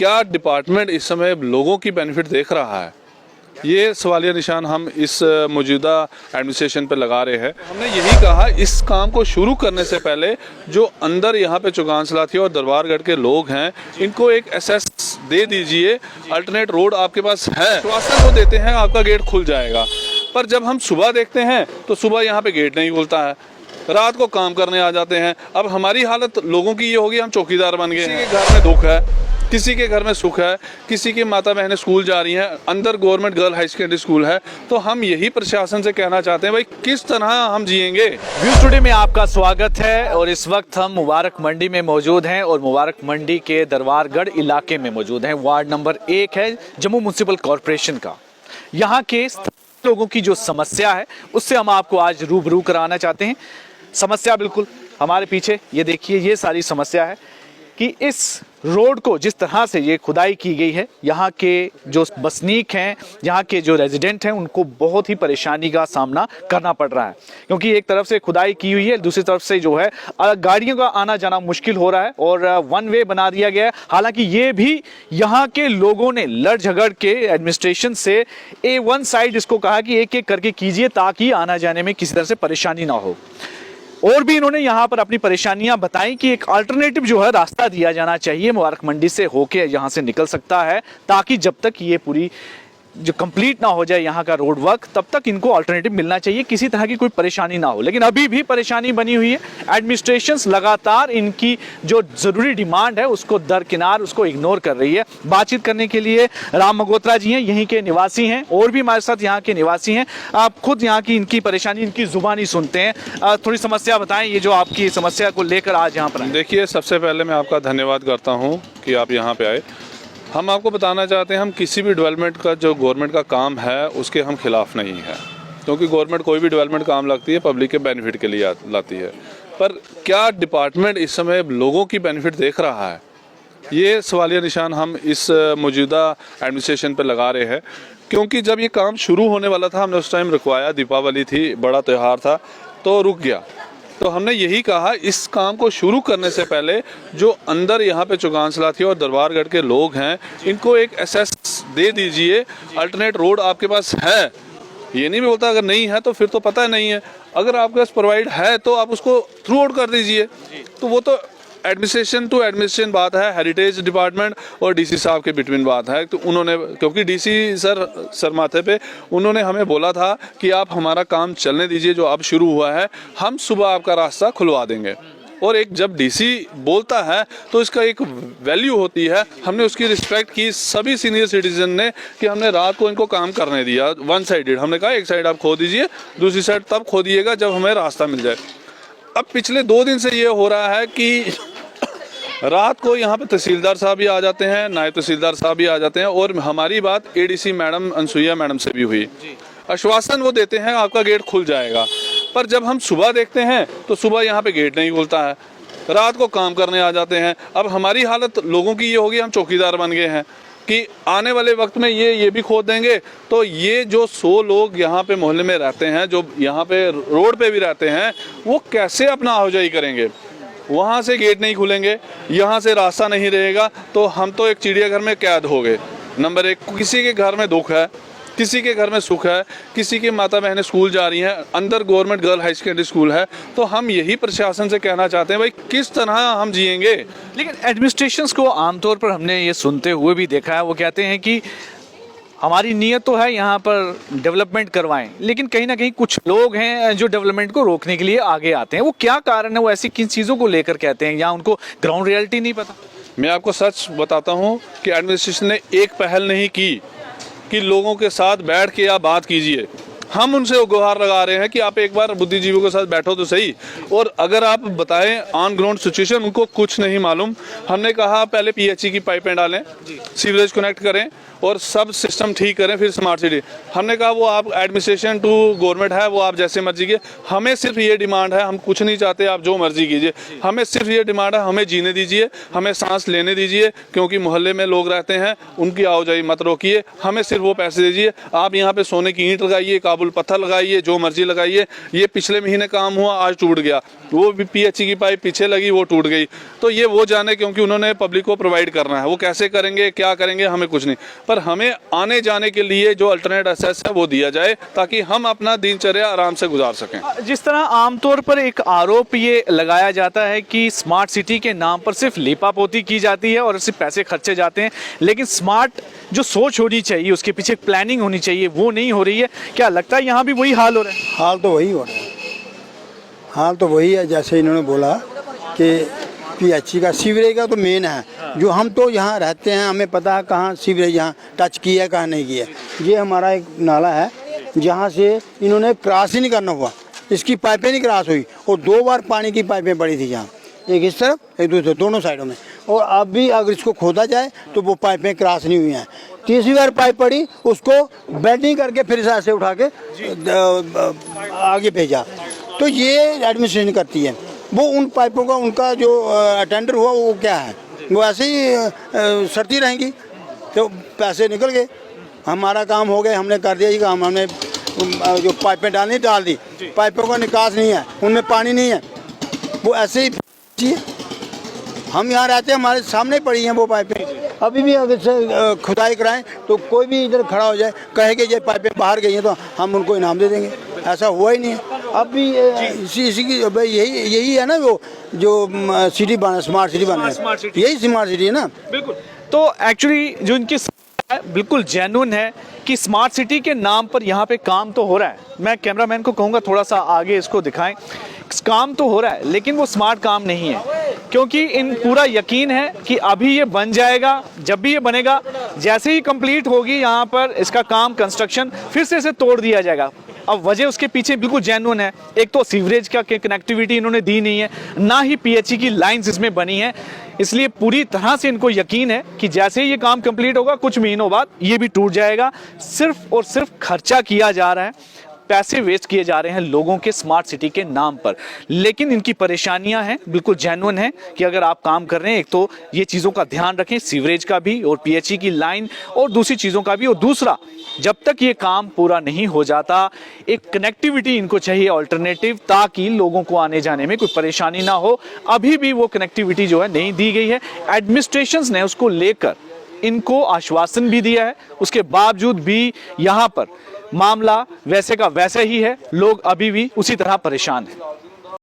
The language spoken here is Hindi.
क्या डिपार्टमेंट इस समय लोगों की बेनिफिट देख रहा है, ये सवालिया निशान हम इस मौजूदा एडमिनिस्ट्रेशन पर लगा रहे हैं। हमने यही कहा इस काम को शुरू करने से पहले जो अंदर यहाँ पे चौगान सलाथी और दरबारगढ़ के लोग हैं, इनको एक एसेस दे दीजिए। अल्टरनेट रोड आपके पास है, आश्वासन वो देते हैं आपका गेट खुल जाएगा, पर जब हम सुबह देखते हैं तो सुबह यहाँ पे गेट नहीं खुलता है, रात को काम करने आ जाते हैं। अब हमारी हालत लोगों की ये होगी, हम चौकीदार बन गए हैं। किसी के घर में दुख है, किसी के घर में सुख है, किसी की माता बहनें स्कूल जा रही हैं, अंदर government girl high secondary school है। तो हम यही प्रशासन से कहना चाहते हैं, भाई किस तरह हम जिएंगे। व्यूज टुडे में आपका स्वागत है और इस वक्त हम मुबारक मंडी में मौजूद हैं और मुबारक मंडी के दरबारगढ़ इलाके में मौजूद हैं। वार्ड नंबर 1 है जम्मू म्युनिसिपल कॉरपोरेशन का। यहाँ के लोगों की जो समस्या है उससे हम आपको आज रूबरू कराना चाहते हैं। समस्या बिल्कुल हमारे पीछे ये देखिए, ये सारी समस्या है कि इस रोड को जिस तरह से ये खुदाई की गई है, यहाँ के जो बसनीक हैं, यहाँ के जो रेजिडेंट हैं, उनको बहुत ही परेशानी का सामना करना पड़ रहा है, क्योंकि एक तरफ से खुदाई की हुई है, दूसरी तरफ से जो है गाड़ियों का आना जाना मुश्किल हो रहा है और वन वे बना दिया गया है। हालांकि ये भी यहाँ के लोगों ने लड़ झगड़ के एडमिनिस्ट्रेशन से वन साइड इसको कहा कि एक एक करके कीजिए ताकि आना जाने में किसी तरह से परेशानी ना हो। और भी इन्होंने यहाँ पर अपनी परेशानियां बताई कि एक अल्टरनेटिव जो है रास्ता दिया जाना चाहिए, मुबारक मंडी से होके यहाँ से निकल सकता है, ताकि जब तक ये पूरी जो कंप्लीट ना हो जाए यहाँ का रोड वर्क, तब तक इनको अल्टरनेटिव मिलना चाहिए, किसी तरह की कोई परेशानी ना हो। लेकिन अभी भी परेशानी बनी हुई है। एडमिनिस्ट्रेशंस लगातार इनकी जो ज़रूरी डिमांड है उसको दरकिनार, उसको इग्नोर कर रही है। बातचीत करने के लिए राम मगोत्रा जी हैं, यहीं के निवासी हैं, और भी हमारे साथ यहाँ के निवासी हैं। आप खुद यहाँ की इनकी परेशानी इनकी जुबानी सुनते हैं। थोड़ी समस्या बताएं, ये जो आपकी समस्या को लेकर आज यहाँ पर आए। देखिए, सबसे पहले मैं आपका धन्यवाद करता हूँ कि आप यहाँ पे आए। हम आपको बताना चाहते हैं, हम किसी भी डेवलपमेंट का जो गवर्नमेंट का काम है उसके हम खिलाफ नहीं है, क्योंकि गवर्नमेंट कोई भी डेवलपमेंट काम लगती है पब्लिक के बेनिफिट के लिए लाती है। पर क्या डिपार्टमेंट इस समय लोगों की बेनिफिट देख रहा है, ये सवालिया निशान हम इस मौजूदा एडमिनिस्ट्रेशन पर लगा रहे हैं। क्योंकि जब ये काम शुरू होने वाला था, हमने उस टाइम रुकवाया, दीपावली थी, बड़ा त्यौहार था, तो रुक गया। तो हमने यही कहा इस काम को शुरू करने से पहले जो अंदर यहाँ पे चौगान सलाथी और दरबारगढ़ के लोग हैं, इनको एक एसेस दे दीजिए। अल्टरनेट रोड आपके पास है, ये नहीं बोलता अगर नहीं है तो फिर तो पता नहीं है। अगर आपके पास प्रोवाइड है तो आप उसको थ्रू आउट कर दीजिए। तो वो तो एडमिनिस्ट्रेशन टू एडमिनिस्ट्रेशन बात है, हेरिटेज डिपार्टमेंट और डीसी साहब के बिटवीन बात है। तो उन्होंने, क्योंकि डीसी सर माथे पे उन्होंने हमें बोला था कि आप हमारा काम चलने दीजिए, जो अब शुरू हुआ है, हम सुबह आपका रास्ता खुलवा देंगे। और एक जब डीसी बोलता है तो इसका एक वैल्यू होती है। हमने उसकी रिस्पेक्ट की, सभी सीनियर सिटीजन ने, कि हमने रात को इनको काम करने दिया वन साइडेड। हमने कहा एक साइड आप खो दीजिए, दूसरी साइड तब खो दिएगा जब हमें रास्ता मिल जाए। अब पिछले 2 दिन से ये हो रहा है कि रात को यहाँ पे तहसीलदार साहब भी आ जाते हैं, नायब तहसीलदार साहब भी आ जाते हैं, और हमारी बात एडीसी मैडम अनसुईया मैडम से भी हुई। आश्वासन वो देते हैं आपका गेट खुल जाएगा, पर जब हम सुबह देखते हैं तो सुबह यहाँ पे गेट नहीं खुलता है, रात को काम करने आ जाते हैं। अब हमारी हालत लोगों की ये होगी, हम चौकीदार बन गए हैं कि आने वाले वक्त में ये भी खोद देंगे। तो ये जो 100 लोग यहाँ पे मोहल्ले में रहते हैं, जो यहाँ पे रोड पे भी रहते हैं, वो कैसे अपना आवाजाही करेंगे? वहाँ से गेट नहीं खुलेंगे, यहाँ से रास्ता नहीं रहेगा, तो हम तो एक चिड़ियाघर में कैद हो गए। नंबर 1, किसी के घर में दुख है, किसी के घर में सुख है, किसी की माता बहनें स्कूल जा रही हैं, अंदर government girl high secondary school है। तो हम यही प्रशासन से कहना चाहते हैं, भाई किस तरह हम जिएंगे। लेकिन एडमिनिस्ट्रेशंस को आमतौर पर हमने ये सुनते हुए भी देखा है, वो कहते हैं कि हमारी नीयत तो है यहाँ पर डेवलपमेंट करवाएं, लेकिन कहीं ना कहीं कुछ लोग हैं जो डेवलपमेंट को रोकने के लिए आगे आते हैं। वो क्या कारण है, वो ऐसी किन चीज़ों को लेकर कहते हैं, या उनको ग्राउंड रियलिटी नहीं पता? मैं आपको सच बताता हूँ कि एडमिनिस्ट्रेशन ने एक पहल नहीं की कि लोगों के साथ बैठ के आप बात कीजिए। हम उनसे गुहार लगा रहे हैं कि आप एक बार बुद्धिजीवियों के साथ बैठो तो सही, और अगर आप बताएं ऑन ग्राउंड सिचुएशन, उनको कुछ नहीं मालूम। हमने कहा पहले पीएचई की पाइपें डालें, सीवरेज कनेक्ट करें और सब सिस्टम ठीक करें, फिर स्मार्ट सिटी। हमने कहा वो आप एडमिनिस्ट्रेशन टू गवर्नमेंट है, वो आप जैसे मर्जी कीजिए, हमें सिर्फ ये डिमांड है, हम कुछ नहीं चाहते, आप जो मर्जी कीजिए, हमें सिर्फ ये डिमांड है, हमें जीने दीजिए, हमें सांस लेने दीजिए, क्योंकि मोहल्ले में लोग रहते हैं, उनकी आवाजाही मत रोकिए, हमें सिर्फ वो पैसे दीजिए। आप यहाँ पे सोने की ईंट लगाइए, मार्बल पत्थर लगाइए, जो मर्जी लगाइए। ये पिछले महीने काम हुआ, आज टूट गया। वो भी पीएचई की पाइप पीछे लगी, वो टूट गई। तो ये वो जाने, क्योंकि उन्होंने पब्लिक को प्रोवाइड करना है। वो कैसे करेंगे, क्या करेंगे, हमें कुछ नहीं, पर हमें आने जाने के लिए जो अल्टरनेट एक्सेस है वो दिया जाए, ताकि हम अपना दिनचर्या आराम से गुजार सकें। जिस तरह आमतौर पर एक आरोप ये लगाया जाता है कि स्मार्ट सिटी के नाम पर सिर्फ लीपापोती की जाती है और सिर्फ पैसे खर्चे जाते हैं, लेकिन स्मार्ट जो सोच होनी चाहिए, उसके पीछे एक प्लानिंग होनी चाहिए, वो नहीं हो रही है। क्या लगता है यहाँ भी वही हाल हो रहा है? हाल तो वही हो रहा है, हाल तो वही है। जैसे इन्होंने बोला कि पीएचई का सीवरेज का तो मेन है, जो हम तो यहाँ रहते हैं, हमें पता है कहाँ सीवरेज यहाँ टच किया है, कहाँ नहीं किया। ये हमारा एक नाला है जहाँ से इन्होंने क्रॉस ही नहीं करना हुआ, इसकी पाइपें नहीं क्रॉस हुई, और 2 बार पानी की पाइपें पड़ी थी यहाँ, एक इस तरफ एक दूसरे, दोनों साइडों में। और अब भी अगर इसको खोदा जाए तो वो पाइपें क्रॉस नहीं हुई हैं। तीसरी बार पाइप पड़ी, उसको बेंडिंग करके फिर से ऐसे उठा के आगे भेजा। तो ये एडमिनिस्ट्रेशन करती है। वो उन पाइपों का, उनका जो टेंडर हुआ वो क्या है, वो ऐसे ही सरती रहेंगी, तो पैसे निकल गए, हमारा काम हो गया, हमने कर दिया ये काम। हमने जो पाइपें डालनी डाल दी, पाइपों का निकास नहीं है, उनमें पानी नहीं है, वो ऐसे ही। हम यहाँ रहते हैं, हमारे सामने पड़ी हैं वो पाइपें। अभी भी अगर से खुदाई कराएं तो कोई भी इधर खड़ा हो जाए, कहे कि ये पाइपें बाहर गई हैं, तो हम उनको इनाम दे देंगे। ऐसा हुआ ही नहीं है। अब भी इसी की यही है ना, वो जो सिटी बना, स्मार्ट सिटी बना है, यही स्मार्ट सिटी है ना। बिल्कुल। तो एक्चुअली जो इनकी बिल्कुल जेन्युइन है कि स्मार्ट सिटी के नाम पर यहाँ पे काम तो हो रहा है। मैं कैमरामैन को कहूँगा थोड़ा सा आगे इसको दिखाएं। काम तो हो रहा है, लेकिन वो स्मार्ट काम नहीं है, क्योंकि इन पूरा यकीन है कि अभी ये बन जाएगा। जब भी ये बनेगा, जैसे ही कंप्लीट होगी यहाँ पर इसका काम, कंस्ट्रक्शन, फिर से इसे तोड़ दिया जाएगा। अब वजह उसके पीछे बिल्कुल जेन्युइन है। एक तो सीवरेज का कनेक्टिविटी इन्होंने दी नहीं है, ना ही पीएचई की लाइंस इसमें बनी है, इसलिए पूरी तरह से इनको यकीन है कि जैसे ही ये काम कंप्लीट होगा, कुछ महीनों बाद ये भी टूट जाएगा। सिर्फ और सिर्फ खर्चा किया जा रहा है, पैसे वेस्ट किए जा रहे हैं लोगों के स्मार्ट सिटी के नाम पर। लेकिन इनकी परेशानियां हैं, बिल्कुल जेन्युइन है कि अगर आप काम कर रहे हैं, एक तो ये चीज़ों का ध्यान रखें, सीवरेज का भी और पीएचई की लाइन और दूसरी चीज़ों का भी। और दूसरा, जब तक ये काम पूरा नहीं हो जाता, एक कनेक्टिविटी इनको चाहिए अल्टरनेटिव, ताकि लोगों को आने जाने में कोई परेशानी ना हो। अभी भी वो कनेक्टिविटी जो है नहीं दी गई है। एडमिनिस्ट्रेशन ने उसको लेकर इनको आश्वासन भी दिया है, उसके बावजूद भी यहाँ पर मामला वैसे का वैसे ही है। लोग अभी भी उसी तरह परेशान हैं।